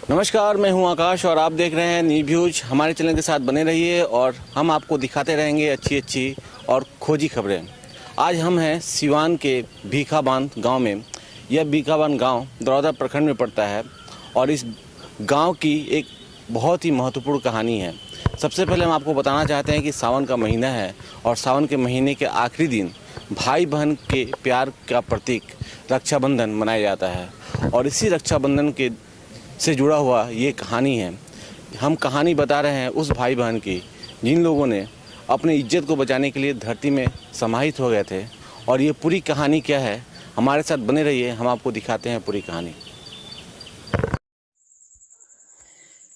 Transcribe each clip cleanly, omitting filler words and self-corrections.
नमस्कार, मैं हूं आकाश और आप देख रहे हैं न्यूज़ व्यूज। हमारे चैनल के साथ बने रहिए और हम आपको दिखाते रहेंगे अच्छी अच्छी और खोजी खबरें। आज हम हैं सिवान के भीखाबान गांव में। यह भीखाबान गांव दरौदा प्रखंड में पड़ता है और इस गांव की एक बहुत ही महत्वपूर्ण कहानी है। सबसे पहले हम आपको बताना चाहते हैं कि सावन का महीना है और सावन के महीने के आखिरी दिन भाई बहन के प्यार का प्रतीक रक्षाबंधन मनाया जाता है और इसी रक्षाबंधन के से जुड़ा हुआ ये कहानी है। हम कहानी बता रहे हैं उस भाई बहन की जिन लोगों ने अपनी इज्जत को बचाने के लिए धरती में समाहित हो गए थे। और ये पूरी कहानी क्या है, हमारे साथ बने रहिए, हम आपको दिखाते हैं पूरी कहानी।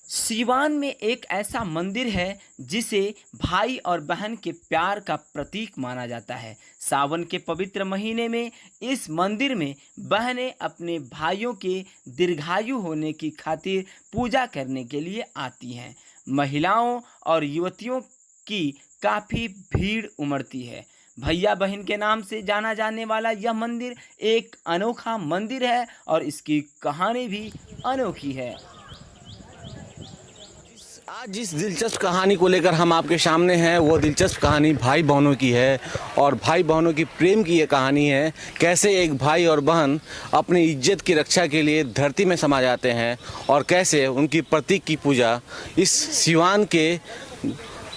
सिवान में एक ऐसा मंदिर है जिसे भाई और बहन के प्यार का प्रतीक माना जाता है। सावन के पवित्र महीने में इस मंदिर में बहनें अपने भाइयों के दीर्घायु होने की खातिर पूजा करने के लिए आती हैं। महिलाओं और युवतियों की काफ़ी भीड़ उमड़ती है। भैया बहन के नाम से जाना जाने वाला यह मंदिर एक अनोखा मंदिर है और इसकी कहानी भी अनोखी है। आज जिस दिलचस्प कहानी को लेकर हम आपके सामने हैं वो दिलचस्प कहानी भाई बहनों की है और भाई बहनों की प्रेम की ये कहानी है। कैसे एक भाई और बहन अपनी इज्जत की रक्षा के लिए धरती में समा जाते हैं और कैसे उनकी प्रतीक की पूजा इस सिवान के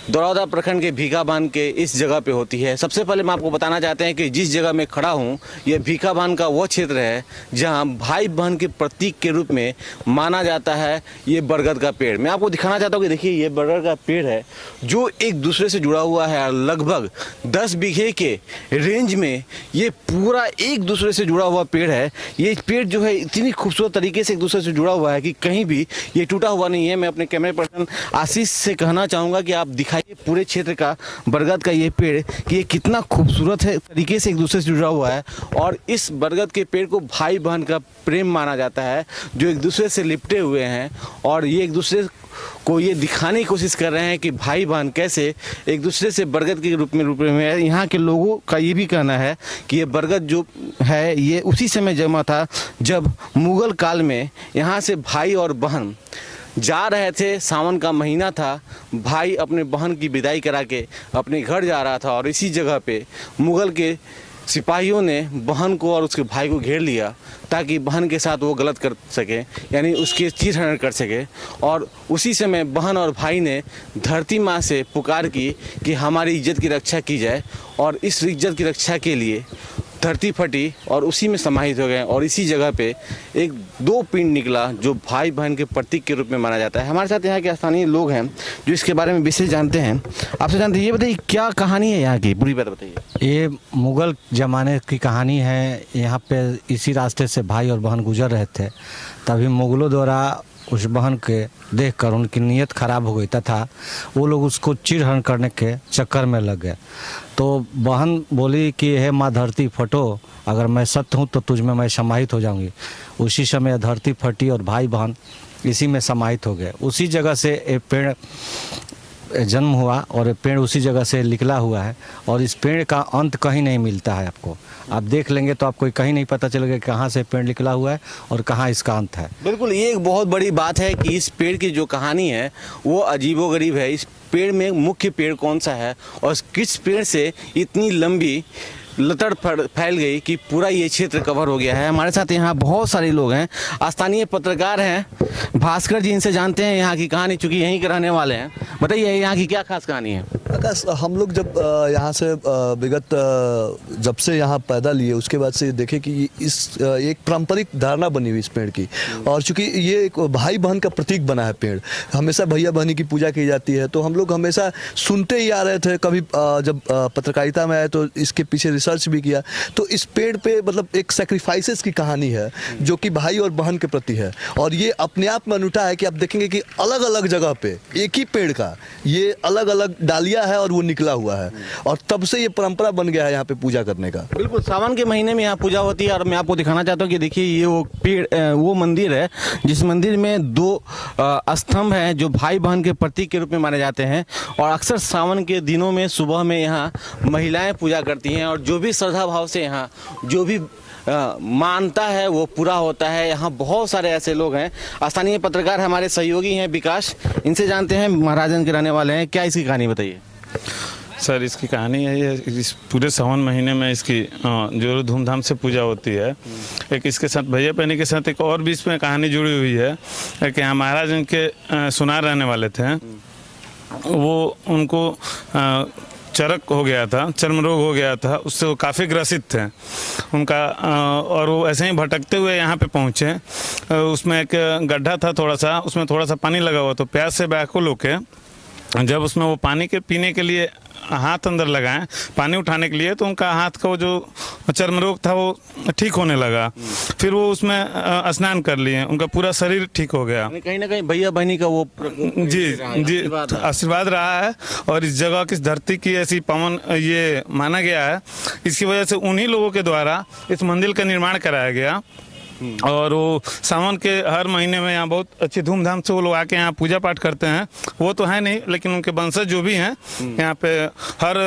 दरौदा प्रखंड के भीखाबान के इस जगह पे होती है। सबसे पहले मैं आपको बताना चाहते हैं कि जिस जगह मैं खड़ा हूँ ये भीखाबान का वो क्षेत्र है जहाँ भाई बहन के प्रतीक के रूप में माना जाता है ये बरगद का पेड़। मैं आपको दिखाना चाहता हूँ कि देखिए ये बरगद का पेड़ है जो एक दूसरे से जुड़ा हुआ है। लगभग 10 बीघे के रेंज में ये पूरा एक दूसरे से जुड़ा हुआ पेड़ है। ये पेड़ जो है इतनी खूबसूरत तरीके से एक दूसरे से जुड़ा हुआ है कि कहीं भी ये टूटा हुआ नहीं है। मैं अपने कैमरे पर्सन आशीष से कहना चाहूँगा कि आप दिखाइए पूरे क्षेत्र का बरगद का ये पेड़ कि ये कितना खूबसूरत है तरीके से एक दूसरे से जुड़ा हुआ है। और इस बरगद के पेड़ को भाई बहन का प्रेम माना जाता है जो एक दूसरे से लिपटे हुए हैं और ये एक दूसरे को ये दिखाने की कोशिश कर रहे हैं कि भाई बहन कैसे एक दूसरे से बरगद के रूप में है। यहाँ के लोगों का ये भी कहना है कि ये बरगद जो है ये उसी समय जमा था जब मुगल काल में यहाँ से भाई और बहन जा रहे थे। सावन का महीना था, भाई अपने बहन की विदाई करा के अपने घर जा रहा था और इसी जगह पे मुग़ल के सिपाहियों ने बहन को और उसके भाई को घेर लिया ताकि बहन के साथ वो गलत कर सके, यानी उसके चीरहरण कर सके। और उसी समय बहन और भाई ने धरती माँ से पुकार की कि हमारी इज्जत की रक्षा की जाए और इस इज्जत की रक्षा के लिए धरती फटी और उसी में समाहित हो गए। और इसी जगह पे एक दो पिंड निकला जो भाई बहन के प्रतीक के रूप में माना जाता है। हमारे साथ यहाँ के स्थानीय लोग हैं जो इसके बारे में विशेष जानते हैं। आपसे जानते हैं, ये बताइए क्या कहानी है यहाँ की, पूरी बात बताइए। ये मुग़ल ज़माने की कहानी है। यहाँ पे इसी रास्ते से भाई और बहन गुजर रहे थे, तभी मुग़लों द्वारा उस बहन के देखकर उनकी नीयत ख़राब हो गई तथा वो लोग उसको चीरहरण करने के चक्कर में लग गए। तो बहन बोली कि हे माँ धरती फटो, अगर मैं सत्य हूँ तो तुझ में मैं समाहित हो जाऊँगी। उसी समय धरती फटी और भाई बहन इसी में समाहित हो गए। उसी जगह से एक पेड़ जन्म हुआ और पेड़ उसी जगह से निकला हुआ है और इस पेड़ का अंत कहीं नहीं मिलता है। आपको आप देख लेंगे तो आपको कहीं नहीं पता चलेगा कहाँ से पेड़ निकला हुआ है और कहाँ इसका अंत है। बिल्कुल, ये एक बहुत बड़ी बात है कि इस पेड़ की जो कहानी है वो अजीबोगरीब है। इस पेड़ में मुख्य पेड़ कौन सा है और किस पेड़ से इतनी लंबी लतड़ फैल गई कि पूरा ये क्षेत्र कवर हो गया है। हमारे साथ यहाँ बहुत सारे लोग हैं, स्थानीय पत्रकार हैं भास्कर जी, इनसे जानते हैं यहाँ की कहानी, चूँकि यहीं के रहने वाले हैं। बताइए यहाँ की क्या खास कहानी है। हम लोग जब यहाँ से विगत जब से यहाँ पैदा लिए उसके बाद से देखे कि इस एक पारंपरिक धारणा बनी हुई इस पेड़ की। और चूंकि ये एक भाई बहन का प्रतीक बना है पेड़, हमेशा भैया बहनी की पूजा की जाती है। तो हम लोग हमेशा सुनते ही आ रहे थे। कभी जब पत्रकारिता में आए तो इसके पीछे रिसर्च भी किया तो इस पेड़ पे मतलब एक सेक्रीफाइसेस की कहानी है जो कि भाई और बहन के प्रति है। और ये अपने आप में अनूठा है कि आप देखेंगे कि अलग अलग जगह पे एक ही पेड़ का ये अलग अलग डालियाँ है और वो निकला हुआ है और तब से ये परंपरा बन गया है यहाँ पे पूजा करने का। बिल्कुल, सावन के महीने में यहाँ पूजा होती है और मैं आपको दिखाना चाहता हूँ कि देखिए ये वो पेड़ वो मंदिर है जिस मंदिर में दो स्तंभ हैं जो भाई बहन के प्रतीक के रूप में माने जाते हैं। और अक्सर सावन के दिनों में सुबह में यहाँ महिलाएं पूजा करती हैं और जो भी श्रद्धा भाव से यहाँ जो भी मानता है वो पूरा होता है। यहाँ बहुत सारे ऐसे लोग हैं। स्थानीय पत्रकार हमारे सहयोगी हैं विकास, इनसे जानते हैं, महाराजगंज के रहने वाले हैं। क्या इसकी कहानी बताइए। सर, इसकी कहानी यही है, इस पूरे सावन महीने में इसकी जो धूमधाम से पूजा होती है। एक इसके साथ भैया बहनी के साथ एक और भी इसमें कहानी जुड़ी हुई है कि यहाँ महाराजगंज के सुनार रहने वाले थे, वो उनको चरक हो गया था, चर्म रोग हो गया था, उससे वो काफ़ी ग्रसित थे उनका, और वो ऐसे ही भटकते हुए यहाँ पे पहुँचे। उसमें एक गड्ढा था थोड़ा सा, उसमें थोड़ा सा पानी लगा हुआ, तो प्यास से व्याकुल होके जब उसमें वो पानी के पीने के लिए हाथ अंदर लगाएं पानी उठाने के लिए, तो उनका हाथ का वो जो चर्म रोग था वो ठीक होने लगा। फिर वो उसमें स्नान कर लिए, उनका पूरा शरीर ठीक हो गया। कहीं ना कहीं भैया बहनी का वो जी आशीर्वाद रहा है, और इस जगह की धरती की ऐसी पवन ये माना गया है। इसकी वजह से उन्हीं लोगों के द्वारा इस मंदिर का निर्माण कराया गया, और वो सावन के हर महीने में यहाँ बहुत अच्छी धूमधाम से वो लोग आके यहाँ पूजा पाठ करते हैं। वो तो है नहीं, लेकिन उनके वंशज जो भी हैं यहाँ पे हर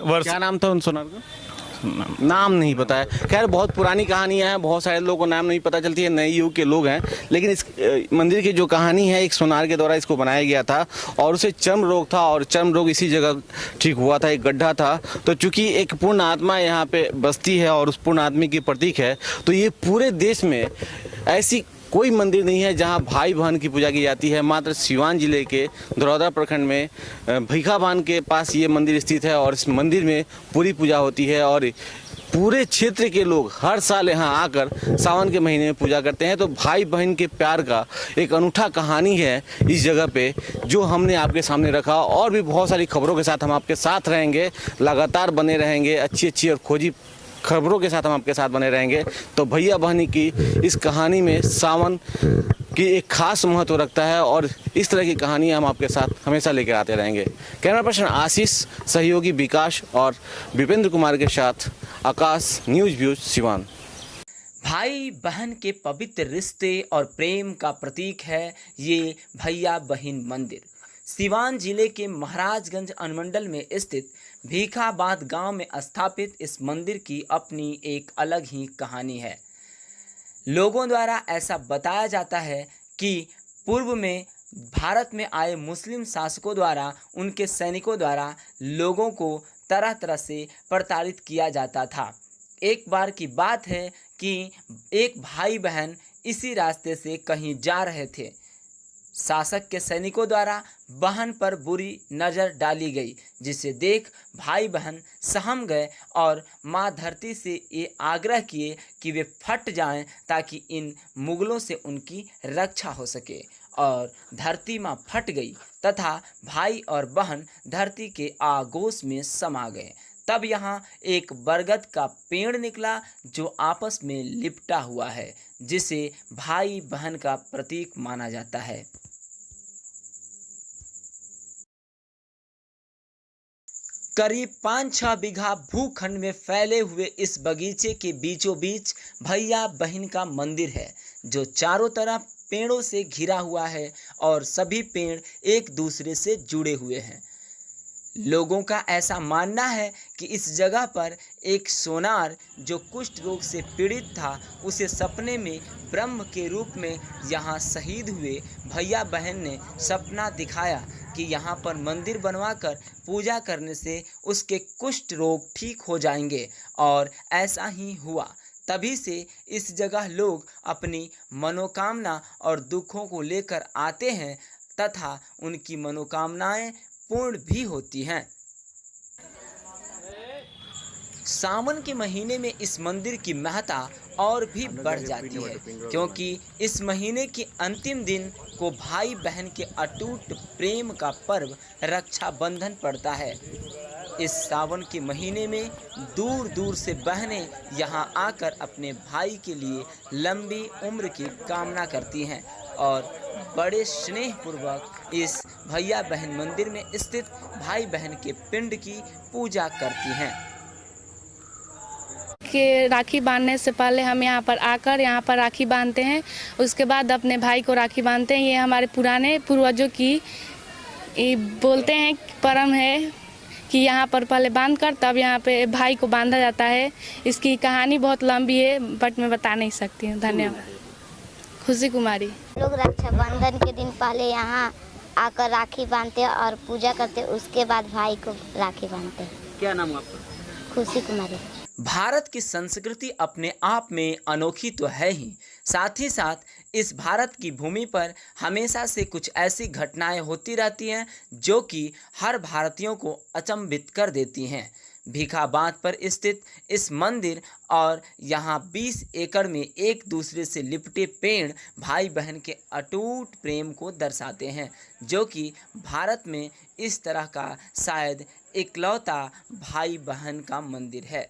वर्ष। क्या नाम था उन सोनार का? नाम नहीं पता है। खैर, बहुत पुरानी कहानियाँ हैं, बहुत सारे लोगों को नाम नहीं पता चलती है, नए युग के लोग हैं। लेकिन इस मंदिर की जो कहानी है, एक सोनार के द्वारा इसको बनाया गया था, और उसे चर्म रोग था, और चर्म रोग इसी जगह ठीक हुआ था, एक गड्ढा था। तो चूंकि एक पूर्ण आत्मा यहाँ पे बसती है और उस पूर्ण आत्मा की प्रतीक है, तो ये पूरे देश में ऐसी कोई मंदिर नहीं है जहां भाई बहन की पूजा की जाती है। मात्र सिवान जिले के धरौदा प्रखंड में भीखाबान के पास ये मंदिर स्थित है, और इस मंदिर में पूरी पूजा होती है, और पूरे क्षेत्र के लोग हर साल यहाँ आकर सावन के महीने में पूजा करते हैं। तो भाई बहन के प्यार का एक अनूठा कहानी है इस जगह पे, जो हमने आपके सामने रखा। और भी बहुत सारी खबरों के साथ हम आपके साथ रहेंगे, लगातार बने रहेंगे, अच्छी और खोजी खबरों के साथ हम आपके साथ बने रहेंगे। तो भैया बहनी की इस कहानी में सावन की एक खास महत्व रखता है, और इस तरह की कहानियाँ हम आपके साथ हमेशा लेकर आते रहेंगे। कैमरा पर्सन आशीष, सहयोगी विकास और विपेंद्र कुमार के साथ आकाश, न्यूज़ व्यूज, सिवान। भाई बहन के पवित्र रिश्ते और प्रेम का प्रतीक है ये भैया बहन मंदिर। सिवान जिले के महाराजगंज अनुमंडल में स्थित भीखाबाद गांव में स्थापित इस मंदिर की अपनी एक अलग ही कहानी है। लोगों द्वारा ऐसा बताया जाता है कि पूर्व में भारत में आए मुस्लिम शासकों द्वारा उनके सैनिकों द्वारा लोगों को तरह तरह से प्रताड़ित किया जाता था। एक बार की बात है कि एक भाई बहन इसी रास्ते से कहीं जा रहे थे। शासक के सैनिकों द्वारा बहन पर बुरी नज़र डाली गई, जिसे देख भाई बहन सहम गए और माँ धरती से ये आग्रह किए कि वे फट जाएं ताकि इन मुगलों से उनकी रक्षा हो सके। और धरती माँ फट गई तथा भाई और बहन धरती के आगोश में समा गए। तब यहाँ एक बरगद का पेड़ निकला जो आपस में लिपटा हुआ है, जिसे भाई बहन का प्रतीक माना जाता है। करीब 5-6 बीघा भूखंड में फैले हुए इस बगीचे के बीचों बीच भैया बहन का मंदिर है, जो चारों तरफ पेड़ों से घिरा हुआ है और सभी पेड़ एक दूसरे से जुड़े हुए हैं। लोगों का ऐसा मानना है कि इस जगह पर एक सोनार जो कुष्ठ रोग से पीड़ित था, उसे सपने में ब्रह्म के रूप में यहाँ शहीद हुए भैया बहन ने सपना दिखाया कि यहाँ पर मंदिर बनवाकर पूजा करने से उसके कुष्ठ रोग ठीक हो जाएंगे, और ऐसा ही हुआ। तभी से इस जगह लोग अपनी मनोकामना और दुखों को लेकर आते हैं तथा उनकी मनोकामनाएं पूर्ण भी होती हैं। सावन के महीने में इस मंदिर की महत्ता और भी बढ़ जाती है, क्योंकि इस महीने के अंतिम दिन को भाई बहन के अटूट प्रेम का पर्व रक्षाबंधन पड़ता है। इस सावन के महीने में दूर दूर से बहनें यहाँ आकर अपने भाई के लिए लंबी उम्र की कामना करती हैं और बड़े स्नेहपूर्वक इस भैया बहन मंदिर में स्थित भाई बहन के पिंड की पूजा करती हैं। कि राखी बांधने से पहले हम यहाँ पर आकर यहाँ पर राखी बांधते हैं, उसके बाद अपने भाई को राखी बांधते हैं। ये हमारे पुराने पूर्वजों की बोलते हैं परम है कि यहाँ पर पहले बांध कर तब यहाँ पे भाई को बांधा जाता है। इसकी कहानी बहुत लंबी है बट मैं बता नहीं सकती हूँ। धन्यवाद। खुशी कुमारी। लोग रक्षाबंधन के दिन पहले यहाँ आकर राखी बांधते हैं और पूजा करते हैं, उसके बाद भाई को राखी बांधते हैं। क्या नाम है आपका? खुशी कुमारी। भारत की संस्कृति अपने आप में अनोखी तो है ही, साथ ही साथ इस भारत की भूमि पर हमेशा से कुछ ऐसी घटनाएं होती रहती हैं जो कि हर भारतीयों को अचंभित कर देती हैं। भीखा बांध पर स्थित इस मंदिर और यहाँ 20 एकड़ में एक दूसरे से लिपटे पेड़ भाई बहन के अटूट प्रेम को दर्शाते हैं, जो कि भारत में इस तरह का शायद इकलौता भाई बहन का मंदिर है।